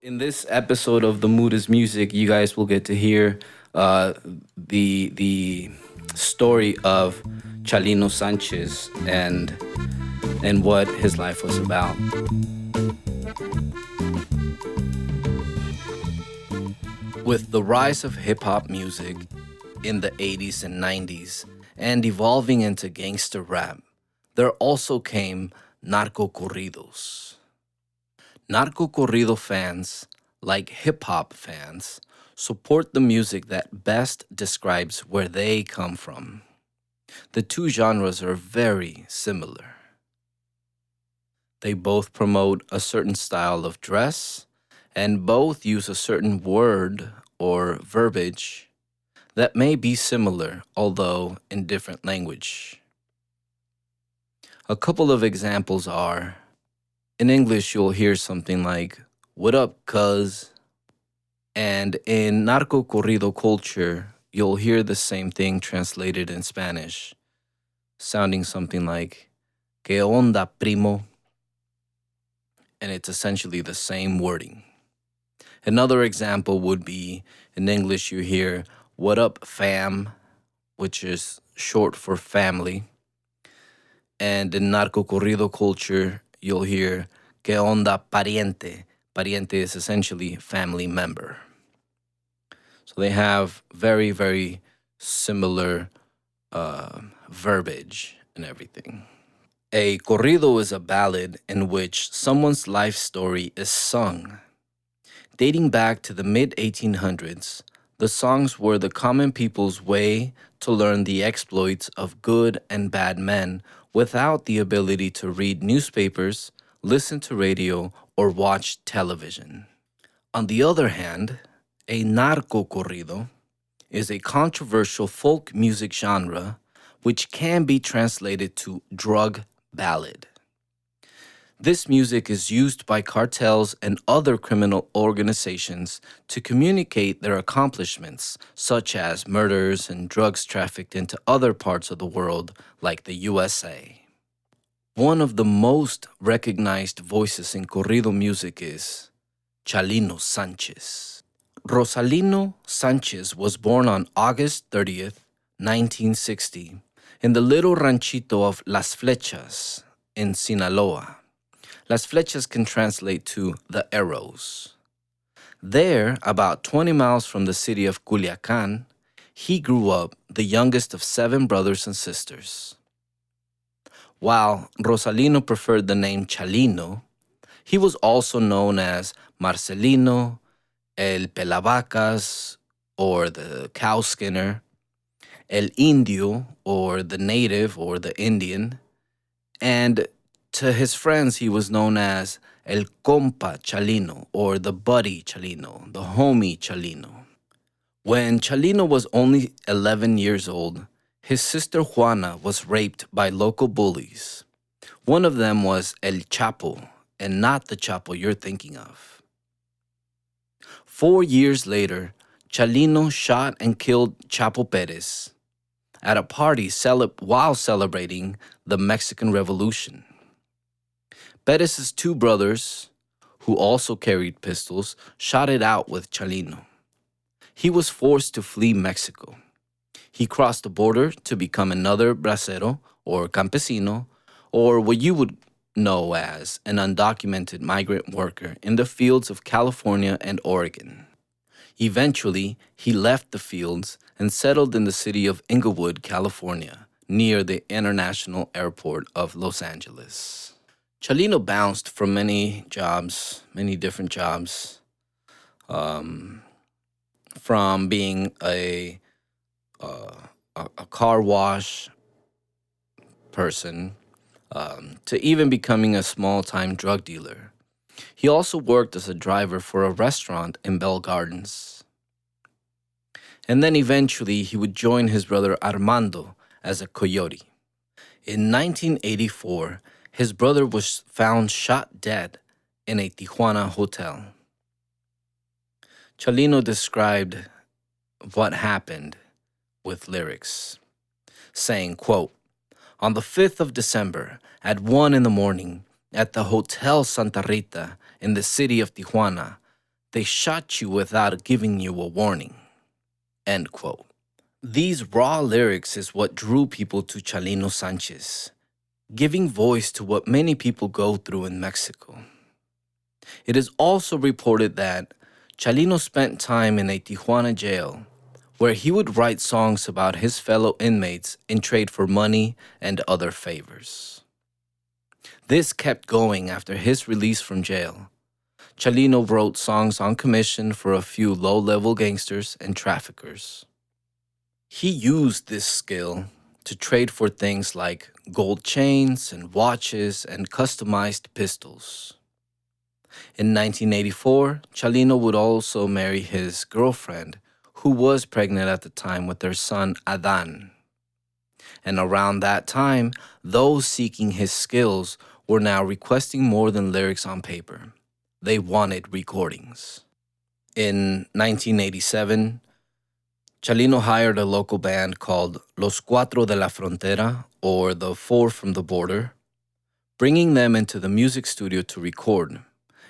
In this episode of The Mood is Music, you guys will get to hear uh, the story of Chalino Sanchez and what his life was about. With the rise of hip hop music in the 80s and 90s and evolving into gangster rap, there also came narco corridos. Narco corrido fans, like hip hop fans, support the music that best describes where they come from. The two genres are very similar. They both promote a certain style of dress, and both use a certain word or verbiage that may be similar, although in different language. A couple of examples are in English, you'll hear something like, "What up, cuz?" And in narco corrido culture, you'll hear the same thing translated in Spanish, sounding something like, "Que onda, primo?" And it's essentially the same wording. Another example would be in English, you hear, "What up, fam?" which is short for family. And in narco corrido culture, you'll hear, "Que onda, pariente?" Pariente is essentially family member. So they have very, very similar verbiage and everything. A corrido is a ballad in which someone's life story is sung. Dating back to the mid 1800s, the songs were the common people's way to learn the exploits of good and bad men without the ability to read newspapers, listen to radio, or watch television. On the other hand, a narco corrido is a controversial folk music genre which can be translated to drug ballad. This music is used by cartels and other criminal organizations to communicate their accomplishments, such as murders and drugs trafficked into other parts of the world, like the USA. One of the most recognized voices in corrido music is Chalino Sanchez. Rosalino Sanchez was born on August 30th, 1960, in the little ranchito of Las Flechas in Sinaloa. Las Flechas can translate to the arrows. There, about 20 miles from the city of Culiacan, he grew up the youngest of 7 brothers and sisters. While Rosalino preferred the name Chalino, he was also known as Marcelino, El Pelavacas, or the cow skinner, El Indio, or the native or the Indian, and to his friends, he was known as El Compa Chalino, or the buddy Chalino, the homie Chalino. When Chalino was only 11 years old, his sister Juana was raped by local bullies. One of them was El Chapo, and not the Chapo you're thinking of. 4 years later, Chalino shot and killed Chapo Perez at a party while celebrating the Mexican Revolution. Perez's 2 brothers, who also carried pistols, shot it out with Chalino. He was forced to flee Mexico. He crossed the border to become another bracero or campesino, or what you would know as an undocumented migrant worker in the fields of California and Oregon. Eventually, he left the fields and settled in the city of Inglewood, California, near the International Airport of Los Angeles. Chalino bounced from many different jobs, from being a car wash person to even becoming a small-time drug dealer. He also worked as a driver for a restaurant in Bell Gardens. And then eventually he would join his brother Armando as a coyote. In 1984, his brother was found shot dead in a Tijuana hotel. Chalino described what happened with lyrics, saying, quote, "On the 5th of December at 1 in the morning at the Hotel Santa Rita in the city of Tijuana, they shot you without giving you a warning. End quote. These raw lyrics is what drew people to Chalino Sanchez, giving voice to what many people go through in Mexico. It is also reported that Chalino spent time in a Tijuana jail where he would write songs about his fellow inmates in trade for money and other favors. This kept going after his release from jail. Chalino wrote songs on commission for a few low-level gangsters and traffickers. He used this skill to trade for things like gold chains and watches and customized pistols. In 1984, Chalino would also marry his girlfriend, who was pregnant at the time with their son Adan. And around that time, those seeking his skills were now requesting more than lyrics on paper. They wanted recordings. In 1987, Chalino hired a local band called Los Cuatro de la Frontera, or the Four from the Border, bringing them into the music studio to record.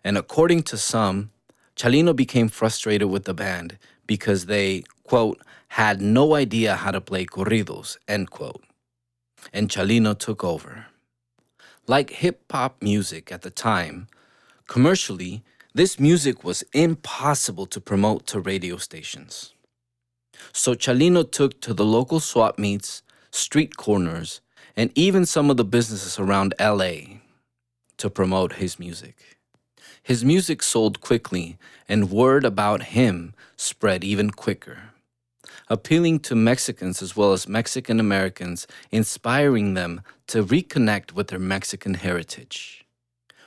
And according to some, Chalino became frustrated with the band because they, quote, had no idea how to play corridos, end quote. And Chalino took over. Like hip-hop music at the time, commercially, this music was impossible to promote to radio stations. So Chalino took to the local swap meets, street corners, and even some of the businesses around LA to promote his music. His music sold quickly, and word about him spread even quicker, appealing to Mexicans as well as Mexican Americans, inspiring them to reconnect with their Mexican heritage.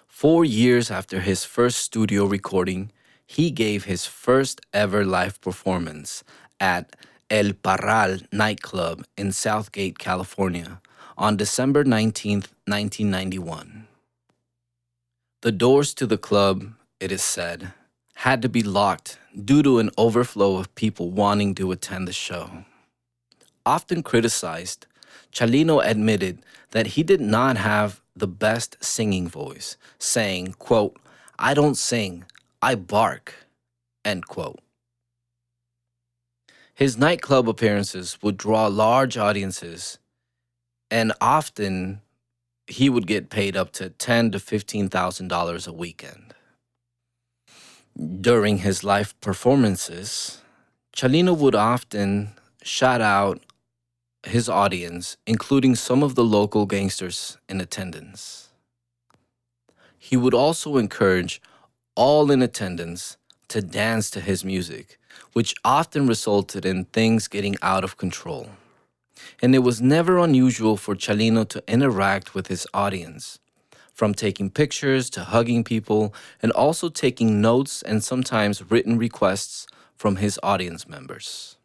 4 years after his first studio recording, he gave his first ever live performance at El Parral nightclub in Southgate, California, on December 19, 1991. The doors to the club, it is said, had to be locked due to an overflow of people wanting to attend the show. Often criticized, Chalino admitted that he did not have the best singing voice, saying, quote, "I don't sing, I bark," end quote. His nightclub appearances would draw large audiences, and often he would get paid up to $10,000 to $15,000 a weekend. During his live performances, Chalino would often shout out his audience, including some of the local gangsters in attendance. He would also encourage all in attendance to dance to his music, which often resulted in things getting out of control. And it was never unusual for Chalino to interact with his audience, from taking pictures to hugging people, and also taking notes and sometimes written requests from his audience members.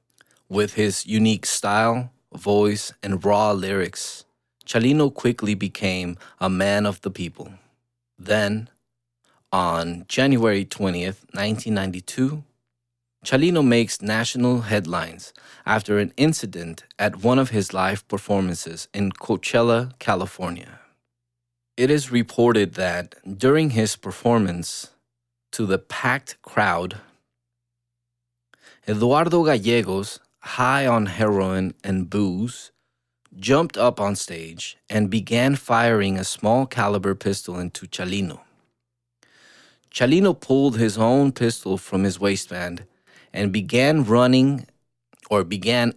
With his unique style, voice, and raw lyrics, Chalino quickly became a man of the people. Then, on January 20th, 1992, Chalino makes national headlines after an incident at one of his live performances in Coachella, California. It is reported that during his performance to the packed crowd, Eduardo Gallegos, high on heroin and booze, jumped up on stage and began firing a small caliber pistol into Chalino. Chalino pulled his own pistol from his waistband and began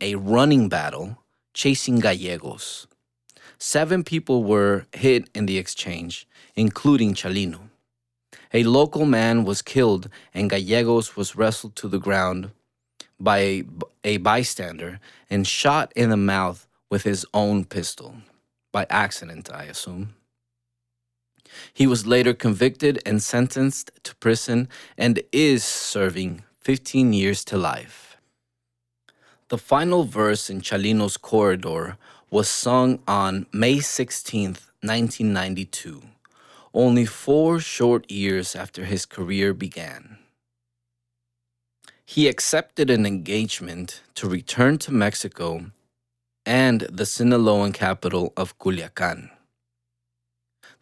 a running battle chasing Gallegos. 7 people were hit in the exchange, including Chalino. A local man was killed and Gallegos was wrestled to the ground by a bystander and shot in the mouth with his own pistol, by accident, I assume. He was later convicted and sentenced to prison and is serving 15 years to life. The final verse in Chalino's Corridor was sung on May 16, 1992, only 4 short years after his career began. He accepted an engagement to return to Mexico and the Sinaloan capital of Culiacan.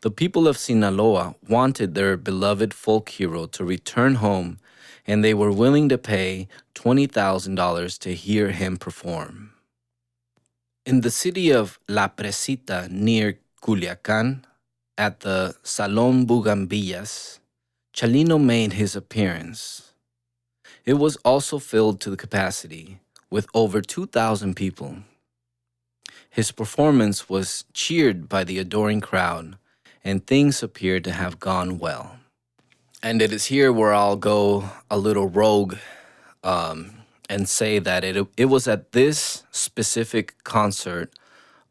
The people of Sinaloa wanted their beloved folk hero to return home and they were willing to pay $20,000 to hear him perform. In the city of La Presita near Culiacan, at the Salón Bugambillas, Chalino made his appearance. It was also filled to the capacity, with over 2,000 people. His performance was cheered by the adoring crowd, and things appeared to have gone well. And it is here where I'll go a little rogue and say that it was at this specific concert,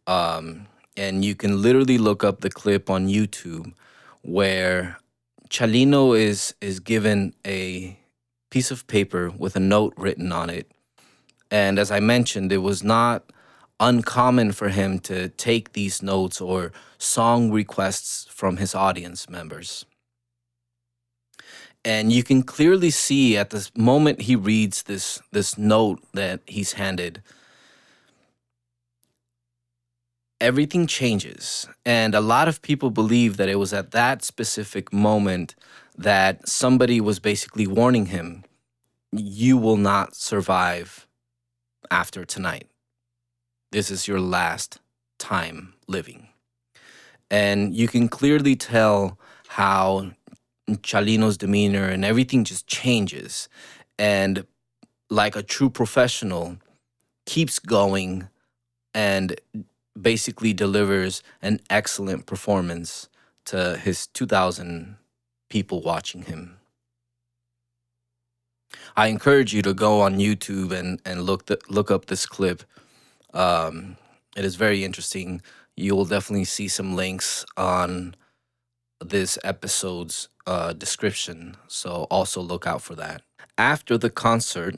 and you can literally look up the clip on YouTube, where Chalino is given a piece of paper with a note written on it. And as I mentioned, it was not uncommon for him to take these notes or song requests from his audience members. And you can clearly see at this moment he reads this note that he's handed, everything changes. And a lot of people believe that it was at that specific moment that somebody was basically warning him, you will not survive after tonight. This is your last time living. And you can clearly tell how Chalino's demeanor and everything just changes. And like a true professional, keeps going and basically delivers an excellent performance to his 2,000 people watching him. I encourage you to go on YouTube and look up this clip. It is very interesting. You will definitely see some links on this episode's description, so also look out for that. After the concert,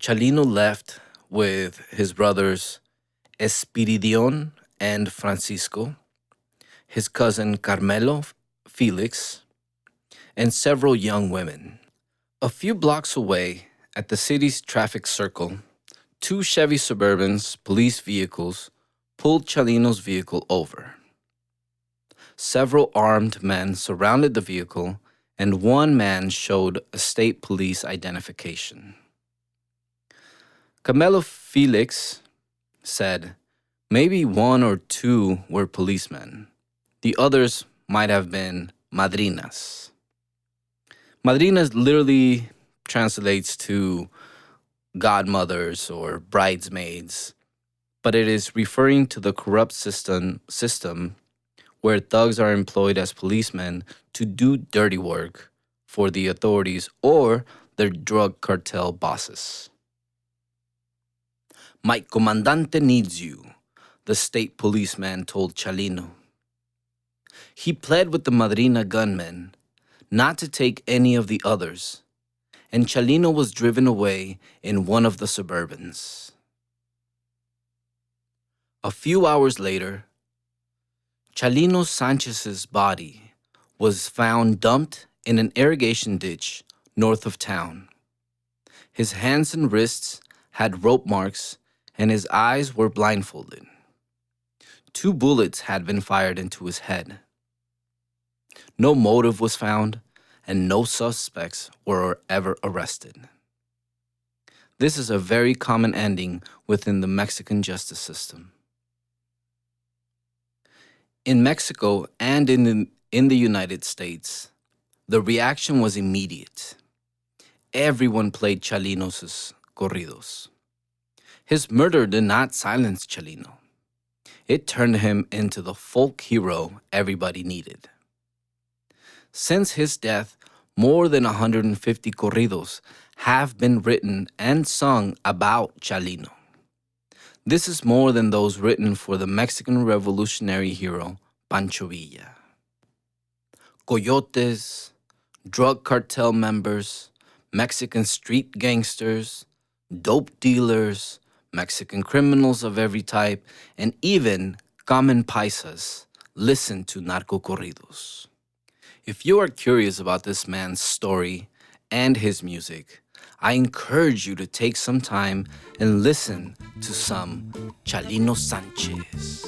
Chalino left with his brothers Espiridion and Francisco, his cousin Carmelo, Felix, and several young women. A few blocks away, at the city's traffic circle, 2 Chevy Suburbans police vehicles pulled Chalino's vehicle over. Several armed men surrounded the vehicle, and one man showed a state police identification. Camelo Felix said maybe 1 or 2 were policemen. The others might have been madrinas. Madrinas literally translates to godmothers or bridesmaids, but it is referring to the corrupt system where thugs are employed as policemen to do dirty work for the authorities or their drug cartel bosses. My comandante needs you, the state policeman told Chalino. He pled with the Madrina gunmen not to take any of the others, and Chalino was driven away in one of the Suburbans. A few hours later, CHALINO SANCHEZ's body was found dumped in an irrigation ditch north of town. His hands and wrists had rope marks, and his eyes were blindfolded. 2 bullets had been fired into his head. No motive was found, and no suspects were ever arrested. This is a very common ending within the Mexican justice system. In Mexico and in the United States, the reaction was immediate. Everyone played Chalino's corridos. His murder did not silence Chalino. It turned him into the folk hero everybody needed. Since his death, more than 150 corridos have been written and sung about Chalino. This is more than those written for the Mexican revolutionary hero, Pancho Villa. Coyotes, drug cartel members, Mexican street gangsters, dope dealers, Mexican criminals of every type, and even common paisas listen to narco corridos. If you are curious about this man's story and his music, I encourage you to take some time and listen to some Chalino Sanchez.